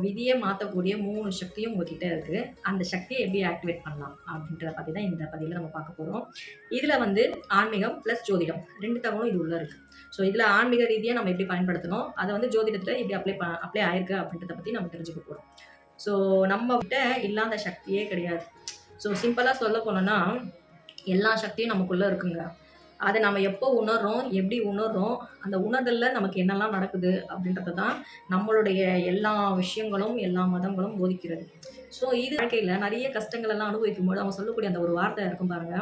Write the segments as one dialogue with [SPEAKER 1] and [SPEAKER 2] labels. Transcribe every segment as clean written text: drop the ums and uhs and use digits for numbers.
[SPEAKER 1] விதியை மாற்றக்கூடிய 3 சக்தியும் உங்ககிட்ட இருக்கு. அந்த சக்தியை எப்படி ஆக்டிவேட் பண்ணலாம் அப்படின்றத பத்தி தான் இந்த பதிவுல நம்ம பார்க்க போறோம். இதுல வந்து ஆன்மீகம் பிளஸ் ஜோதிடம் 2 தகவலும் இது உள்ள இருக்கு. ஸோ இதுல ஆன்மீக ரீதியா நம்ம எப்படி பயன்படுத்தணும், அதை வந்து ஜோதிடத்துல எப்படி அப்ளை ஆயிருக்கு அப்படின்றத பத்தி நம்ம தெரிஞ்சுக்க போறோம். ஸோ நம்ம கிட்ட இல்லாத சக்தியே கிடையாது. ஸோ சிம்பிளா சொல்ல போனோம்னா எல்லா சக்தியும் நமக்குள்ள இருக்குங்க. அதை நம்ம எப்போ உணர்றோம், எப்படி உணர்றோம், அந்த உணர்தல்ல நமக்கு என்னெல்லாம் நடக்குது அப்படின்றது தான் நம்மளுடைய எல்லா விஷயங்களும், எல்லா மதங்களும் போதிக்கிறது. ஸோ இது வாழ்க்கையில நிறைய கஷ்டங்கள் எல்லாம் அனுபவிக்கும்போது அவங்க சொல்லக்கூடிய அந்த ஒரு வார்த்தை இருக்கும் பாருங்க.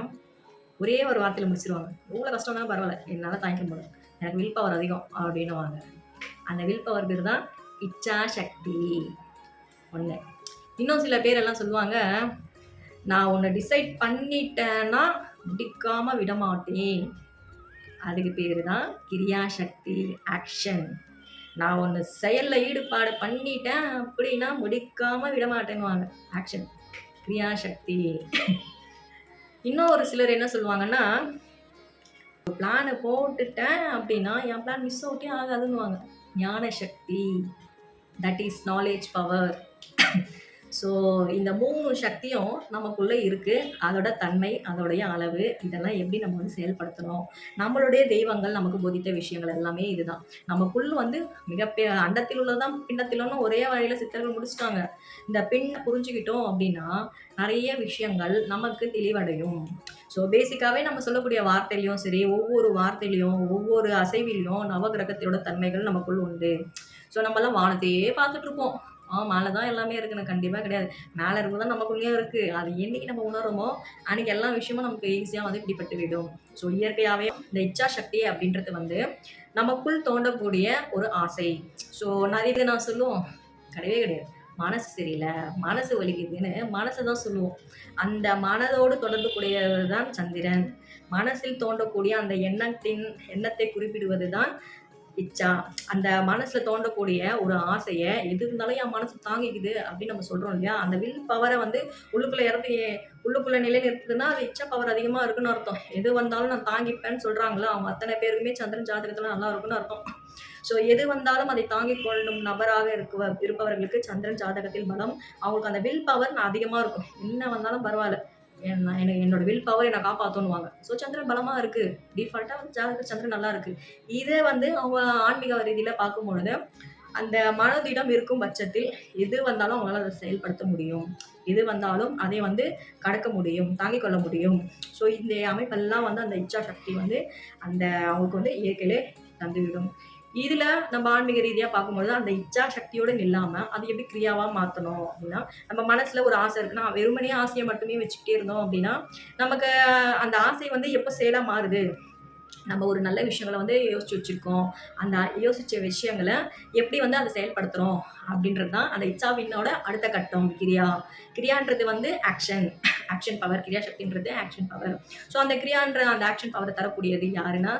[SPEAKER 1] ஒரே ஒரு வார்த்தையில முடிச்சிருவாங்க. எவ்வளோ கஷ்டம் இருந்தாலும் பரவாயில்ல, என்னால தாங்கிக்க முடியும். எனக்கு வில் பவர் அதிகம் அப்படின்னுவாங்க. அந்த வில் பவர் பேர் தான் இச்சா சக்தி. ஒண்ணு. இன்னும் சில பேர் எல்லாம் சொல்லுவாங்க, நான் உன்னை டிசைட் பண்ணிட்டேன்னா முடிக்காம விடமாட்டேன். அதுக்கு பேரு தான் கிரியாசக்தி, ஆக்ஷன். நான் ஒண்ணு செயல்ல ஈடுபாடு பண்ணிட்டேன் அப்படின்னா முடிக்காம விடமாட்டேன்னுவாங்க. ஆக்ஷன், கிரியாசக்தி. இன்னும் ஒரு சிலர் என்ன சொல்லுவாங்கன்னா, ஒரு பிளானை போட்டுட்டேன் அப்படின்னா என் பிளான் மிஸ் அவுட்டே ஆகாதுன்னுவாங்க. ஞான சக்தி, that is knowledge power. So இந்த 3 சக்தியும் நமக்குள்ளே இருக்குது. அதோட தன்மை, அதோடைய அளவு, இதெல்லாம் எப்படி நம்ம வந்து செயல்படுத்தணும், நம்மளுடைய தெய்வங்கள் நமக்கு போதித்த விஷயங்கள் எல்லாமே இதுதான். நமக்குள் வந்து அண்டத்தில் உள்ளதான் பிண்டத்திலும் ஒரே வழியில் சித்தர்கள் முடிச்சிட்டாங்க. இந்த பின்ன புரிஞ்சுக்கிட்டோம் அப்படின்னா நிறைய விஷயங்கள் நமக்கு தெளிவடையும். ஸோ பேசிக்காகவே நம்ம சொல்லக்கூடிய வார்த்தையிலையும் சரி, ஒவ்வொரு வார்த்தையிலையும் ஒவ்வொரு அசைவிலையும் நவகிரகத்தோட தன்மைகள் நமக்குள் உண்டு. ஸோ நம்மலாம் வானத்தையே பார்த்துட்ருப்போம். மேலே தான் எல்லாமே இருக்குன்னு கண்டிப்பாக கிடையாது. மேலே இருக்கும் தான் நமக்குள்ளேயும் இருக்குது. அது என்னைக்கு நம்ம உணருமோ அன்றைக்கி எல்லா விஷயமும் நமக்கு ஈஸியாக வந்து பிடிபட்டு விடும். ஸோ இயற்கையாகவே இந்த இச்சா சக்தி அப்படின்றது வந்து நமக்குள் தோண்டக்கூடிய ஒரு ஆசை. ஸோ நிறைய நான் சொல்லுவோம், கிடையவே கிடையாது. மனசு சரியில்லை, மனசு வலிக்குதுன்னு மனசை தான் சொல்லுவோம். அந்த மனதோடு தொடர்பு கூடியது தான் சந்திரன். மனசில் தோன்றக்கூடிய அந்த எண்ணத்தை குறிப்பிடுவது தான் இச்சா. அந்த மனசுல தோன்றக்கூடிய ஒரு ஆசைய எது இருந்தாலும் என் மனசு தாங்கிக்குது அப்படின்னு நம்ம சொல்றோம் இல்லையா? அந்த வில் பவரை வந்து உள்ளுக்குள்ள நிலைநிறுத்துதுன்னா அது இச்சா பவர் அதிகமா இருக்குன்னு அர்த்தம். எது வந்தாலும் நான் தாங்கிப்பேன்னு சொல்றாங்களா, அவங்க அத்தனை பேருக்குமே சந்திரன் ஜாதகத்துல நல்லா இருக்குன்னு அர்த்தம். ஸோ எது வந்தாலும் அதை தாங்கிக் கொள்ளும் நபராக இருப்பவர்களுக்கு சந்திரன் ஜாதகத்தில் பலம். அவங்களுக்கு அந்த வில் பவர் அதிகமா இருக்கும். என்ன வந்தாலும் பரவாயில்ல, என்னோட வில் பவர் என்னை காப்பாற்றணுவாங்க. ஸோ சந்திரன் பலமாக இருக்குது. டிஃபால்ட்டாக வந்து ஜாதகத்தில் சந்திரன் நல்லா இருக்குது. இதே வந்து அவங்க ஆன்மீக ரீதியில் பார்க்கும்பொழுது அந்த மனதிடம் இருக்கும் பட்சத்தில் எது வந்தாலும் அவங்களால அதை செயல்படுத்த முடியும். எது வந்தாலும் அதை வந்து கடக்க முடியும், தாங்கிக் கொள்ள முடியும். ஸோ இந்த அமைப்பெல்லாம் வந்து அந்த இச்சா சக்தி வந்து அந்த அவங்களுக்கு வந்து இயற்கையிலே தந்துவிடும். இதுல நம்ம ஆன்மீக ரீதியா பார்க்கும்பொழுது அந்த இச்சா சக்தியோட இல்லாம அது எப்படி கிரியாவா மாத்தணும் அப்படின்னா, நம்ம மனசுல ஒரு ஆசை இருக்குன்னா வெறுமனே ஆசையை மட்டுமே வச்சுக்கிட்டே இருந்தோம் அப்படின்னா நமக்கு அந்த ஆசை வந்து எப்போ செயலா மாறுது. நம்ம ஒரு நல்ல விஷயங்களை வந்து யோசிச்சு வச்சிருக்கோம். அந்த யோசிச்ச விஷயங்களை எப்படி வந்து அதை செயல்படுத்துறோம் அப்படின்றது தான் அந்த இச்சாவினோட அடுத்த கட்டம். கிரியான்றது வந்து ஆக்ஷன் பவர். கிரியா சக்தின்றது ஆக்ஷன் பவர். ஸோ அந்த கிரியான்ற அந்த ஆக்ஷன் பவரை தரக்கூடியது யாருன்னா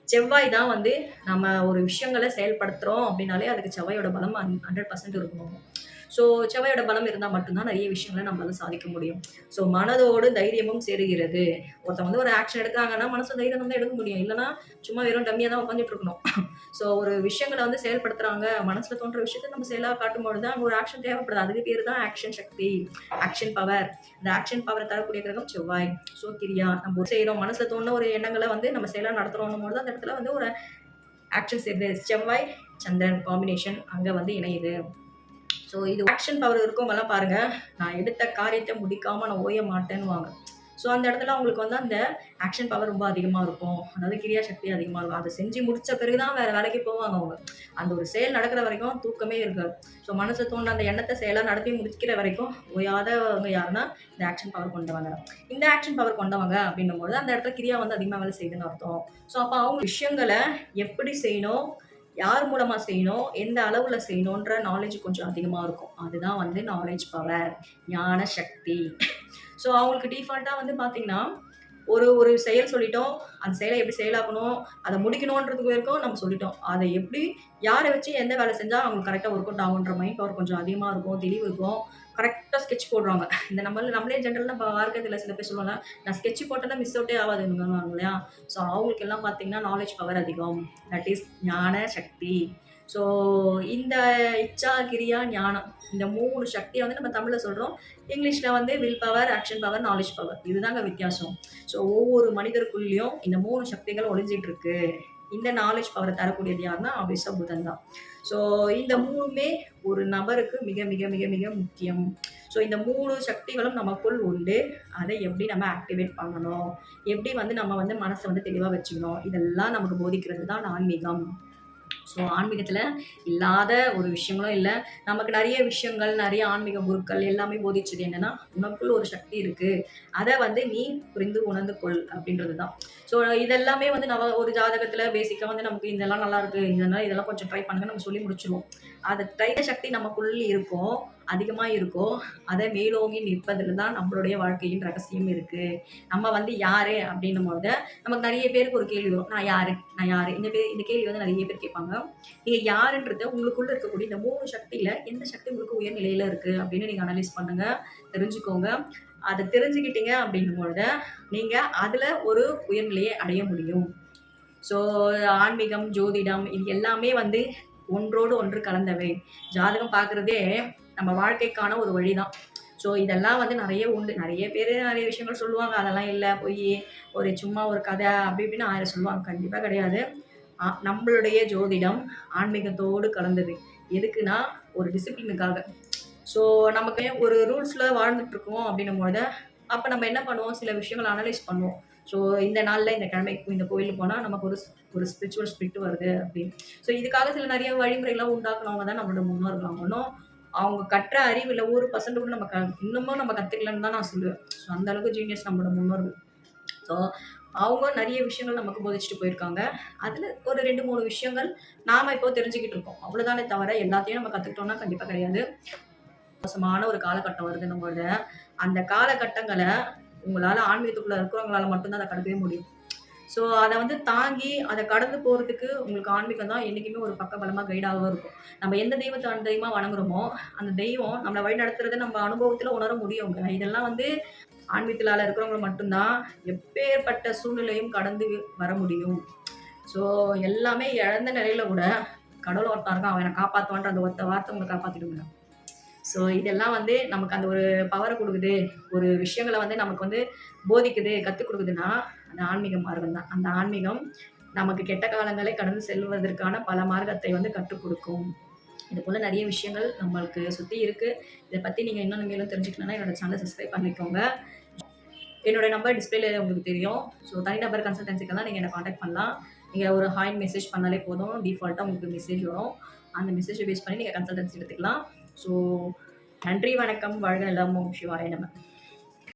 [SPEAKER 1] செவ்வாய் தான் வந்து நம்ம ஒரு விஷயங்களை செயல்படுத்துகிறோம் அப்படின்னாலே அதுக்கு செவ்வாயோட பலம் 100% இருக்கணும். ஸோ செவ்வாயோட பலம் இருந்தால் மட்டும்தான் நிறைய விஷயங்களை நம்மளால சாதிக்க முடியும். ஸோ மனதோடு தைரியமும் சேருகிறது. ஒருத்தவங்க வந்து ஒரு ஆக்ஷன் எடுக்கிறாங்கன்னா மனசு தைரியம் தான் எடுக்க முடியும். இல்லைன்னா சும்மா வெறும் டம்மியாக தான் உட்காந்துட்டு இருக்கணும். ஸோ ஒரு விஷயங்களை வந்து செயல்படுத்துறாங்க, மனசில் தோன்ற விஷயத்தை நம்ம செயலாக காட்டும்போது தான் ஒரு ஆக்ஷன் தேவைப்படுது. அதுக்கு பேர் தான் ஆக்ஷன் சக்தி, ஆக்ஷன் பவர். இந்த ஆக்ஷன் பவரை தரக்கூடிய கிரகம் செவ்வாய். ஸோ கிரியா நம்ம செய்கிறோம், மனசில் தோன்ற ஒரு எண்ணங்களை வந்து நம்ம செயலாக நடத்துகிறோம் போது அந்த இடத்துல வந்து ஒரு ஆக்ஷன் செய்யுது. செவ்வாய் சந்திரன் காம்பினேஷன் அங்கே வந்து இணையுது. ஸோ இது ஆக்ஷன் பவர் இருக்கவங்கெல்லாம் பாருங்கள், நான் எடுத்த காரியத்தை முடிக்காமல் நான் ஓய மாட்டேன்னுவாங்க. ஸோ அந்த இடத்துல அவங்களுக்கு வந்து அந்த ஆக்ஷன் பவர் ரொம்ப அதிகமாக இருக்கும். அதாவது கிரியா சக்தி அதிகமாக இருக்கும். அதை செஞ்சு முடித்த பிறகு தான் வேறு வேலைக்கு போவாங்க அவங்க. அந்த ஒரு செயல் நடக்கிற வரைக்கும் தூக்கமே இருக்காது. ஸோ மனசை தோன்ற அந்த எண்ணத்தை செயலாக நடத்தி முடிக்கிற வரைக்கும் ஓயாதவங்க யாருன்னா இந்த ஆக்ஷன் பவர் கொண்டவங்க. இந்த ஆக்ஷன் பவர் கொண்டவங்க அப்படின்னும்போது அந்த இடத்துல கிரியா வந்து அதிகமாக வேலை செய்யுதுன்னு அர்த்தம். ஸோ அப்போ அவங்க விஷயங்களை எப்படி செய்யணும், யார் மூலமாக செய்யணும், எந்த அளவில் செய்யணுன்ற நாலேஜ் கொஞ்சம் அதிகமாக இருக்கும். அதுதான் வந்து நாலேஜ் பவர், ஞான சக்தி. ஸோ அவங்களுக்கு டிஃபால்ட்டாக வந்து பார்த்திங்கன்னா ஒரு செயல் சொல்லிட்டோம், அந்த செயலை எப்படி செயலாக்கணும், அதை முடிக்கணுன்றதுக்கு வரைக்கும் நம்ம சொல்லிட்டோம். அதை எப்படி யாரை வச்சு எந்த வேலை செஞ்சால் அவங்களுக்கு கரெக்டாக ஒர்க் அவுட் ஆகுன்ற மைண்ட் பவர் கொஞ்சம் அதிகமாக இருக்கும், தெளிவு இருக்கும். கரெக்டாக ஸ்கெட்ச் போடுறாங்க. இந்த நம்மளே ஜென்ரலாக நம்ம வாழ்க்கையில் சில பேர் சொல்லுவாங்க, நான் ஸ்கெட்ச் போட்டேன்னா மிஸ் அவுட்டே ஆகாதுன்னு இல்லையா? ஸோ அவங்களுக்கு எல்லாம் பார்த்தீங்கன்னா நாலேஜ் பவர் அதிகம். தட் இஸ் ஞான சக்தி. ஸோ இந்த இச்சா, கிரியா, ஞானம் இந்த 3 சக்திய வந்து நம்ம தமிழ்ல சொல்றோம். இங்கிலீஷ்ல வந்து will power, action power, knowledge power. இதுதாங்க வித்தியாசம். ஸோ ஒவ்வொரு மனிதருக்குள்ளயும் இந்த 3 சக்திகள் ஒளிஞ்சிட்டு இருக்கு. இந்த நாலேட்ஜ் பவர தரக்கூடியது யாருன்னா, ஆப்வியஸா புதன் தான். ஸோ இந்த 3மே ஒரு நபருக்கு மிக, மிக, மிக, மிக முக்கியம். ஸோ இந்த 3 சக்திகளும் நமக்குள் உண்டு. அதை எப்படி நம்ம ஆக்டிவேட் பண்ணணும்? எப்படி வந்து நம்ம வந்து மனச வந்து தெளிவா வச்சுக்கணும்? இதெல்லாம் நமக்கு போதிக்கிறது தான் ஆன்மீகம். ஸோ ஆன்மீகத்துல இல்லாத ஒரு விஷயங்களும் இல்ல. நமக்கு நெறைய விஷயங்கள், நெறைய ஆன்மீக குருக்கள் எல்லாமே போதிச்சது என்னன்னா, "உனக்குள்ள ஒரு சக்தி இருக்கு. அத வந்து நீ புரிந்து உணர்ந்து கொள்" அப்படின்றது தான். ஸோ இதெல்லாமே வந்து நம்ம ஒரு ஜாதகத்துல பேசிக்கா வந்து நமக்கு இதெல்லாம் நல்லாயிருக்கு. இதெல்லாம் கொஞ்சம் ட்ரை பண்ணுங்கன்னு நம்ம சொல்லி முடிச்சுருவோம். அத தைரிய சக்தி நமக்குள் இருக்கும். அதிகமா இருக்கோ, அத மேலோங்கி நிற்பதில தான் நம்மளுடைய வாழ்க்கையின் ரகசியம் இருக்கு. நம்ம வந்து யாரு அப்படின்னும்போது, நமக்கு நெறைய பேருக்கு ஒரு கேள்வி வரும். நான் யாரு? நான் யாரு? இந்த கேள்வி வந்து நெறைய பேர் கேட்பாங்க. நீங்க யாருன்றத உங்களுக்குள்ள இருக்கக்கூடிய இந்த 3 சக்தியில எந்த சக்தி உங்களுக்கு உயர் நிலையில இருக்கு அப்படின்னு நீங்க அனலைஸ் பண்ணுங்க. தெரிஞ்சுக்கோங்க. அத தெரிஞ்சுக்கிட்டீங்க அப்படின்னும்பொழுது, நீங்க அதுல ஒரு உயர்நிலையை அடைய முடியும். ஸோ ஆன்மீகம், ஜோதிடம் இது எல்லாமே வந்து ஒன்றோடு ஒன்று கலந்தவை. ஜாதகம் பார்க்குறதே நம்ம வாழ்க்கைக்கான ஒரு வழிதான். ஸோ இதெல்லாம் வந்து நெறைய உண்டு. நெறைய பேரு நெறைய விஷயங்கள் சொல்லுவாங்க. அதெல்லாம் இல்ல, பொய்யி, ஒரு சும்மா ஒரு கதை அப்படி இப்படின்னு 1000 சொல்லுவாங்க. கண்டிப்பா கிடையாது. நம்மளுடைய ஜோதிடம் ஆன்மீகத்தோடு கலந்தது. எதுக்குன்னா, ஒரு டிசிப்ளினுக்காக. ஸோ நமக்கு ஒரு ரூல்ஸ்ல வாழ்ந்துட்டுருக்கோம் அப்படின்னும்போது, அப்ப நம்ம என்ன பண்ணுவோம், சில விஷயங்கள அனலைஸ் பண்ணுவோம். ஸோ இந்த நாள்ல இந்த கிழமைக்கு இந்த கோயிலுக்கு போனா நமக்கு ஒரு ஸ்பிரிச்சுவல் ஸ்பிரிட் வருது அப்படின்னு. ஸோ இதுக்காக சில நெறைய வழிமுறைலாம் உண்டாக்குனவங்க தான் நம்மளோட முன்னோர்கள். ஒண்ணும் அவங்க கற்ற அறிவுல 1% கூட நம்ம இன்னமும் நம்ம கத்துக்கலன்னு தான் நான் சொல்லுவேன். ஸோ அந்த அளவுக்கு ஜீனியஸ் நம்மளோட முன்னோர்கள். ஸோ அவங்க நெறைய விஷயங்கள் நமக்கு போதிச்சுட்டு போயிருக்காங்க. அதுல ஒரு 2, 3 விஷயங்கள் நாம இப்போ தெரிஞ்சுக்கிட்டு இருக்கோம். அவ்வளோதானே தவிர எல்லாத்தையும் நம்ம கத்துக்கிட்டோம்னா கண்டிப்பா கிடையாது. மோசமான ஒரு காலகட்டம் வருதுன்னும்போது, அந்த காலகட்டங்கள உங்களால ஆன்மீகத்துக்குள்ள இருக்கிறவங்களால மட்டும் தான் அத கடக்கவே முடியும். ஸோ அத வந்து தாங்கி, அத கடந்து போறதுக்கு உங்களுக்கு ஆன்மீகம் தான் என்னைக்குமே ஒரு பக்கபலமா கைடாவும் இருக்கும். நம்ம எந்த தெய்வத்த தெய்வமா வணங்குறோமோ, அந்த தெய்வம் நம்மள வழிநடத்துறத நம்ம அனுபவத்துல உணர முடியுங்க. இதெல்லாம் வந்து ஆன்மீகத்திலால இருக்கிறவங்க மட்டும் தான் எப்பேற்பட்ட சூழ்நிலையும் கடந்து வர முடியும். ஸோ எல்லாமே இழந்த நிலையில கூட கடவுள் ஒருத்தன் இருக்கான். அவன் என்ன காப்பாத்துவான்ற அந்த ஒத்த வார்த்தை உங்கள காப்பாத்திடுங்க. ஸோ இதெல்லாம் வந்து நமக்கு அந்த ஒரு பவர குடுக்குது. ஒரு விஷயங்கள வந்து நமக்கு வந்து போதிக்குது, கத்துக் குடுக்குதுன்னா, அந்த ஆன்மீக மார்க்கம் தான். அந்த ஆன்மீகம் நமக்கு கெட்ட காலங்களை கடந்து செல்வதற்கான பல மார்க்கத்தை வந்து கற்றுக் குடுக்கும். இது போல நெறைய விஷயங்கள் நம்மளுக்கு சுத்தி இருக்கு. இத பத்தி நீங்க இன்னும் மேலும் தெரிஞ்சுக்கணும்னா என்னோட சேனல சப்ஸ்கிரைப் பண்ணிக்கோங்க. என்னோட நம்பர் டிஸ்ப்ளேல உங்களுக்கு தெரியும். ஸோ தனிநபர் கன்சல்டன்சிக்கெல்லாம் நீங்க என்ன கான்டாக்ட் பண்ணலாம். நீங்க ஒரு ஹாய்ன்னு மெசேஜ் பண்ணாலே போதும். டிஃபால்ட்டா உங்களுக்கு மெசேஜ் வரும். அந்த மெசேஜ பேஸ் பண்ணி நீங்க கன்சல்டன்சி எடுத்துக்கலாம். ஸோ நன்றி, வணக்கம், வாழ்க நலம், ஓம் சிவாய நம.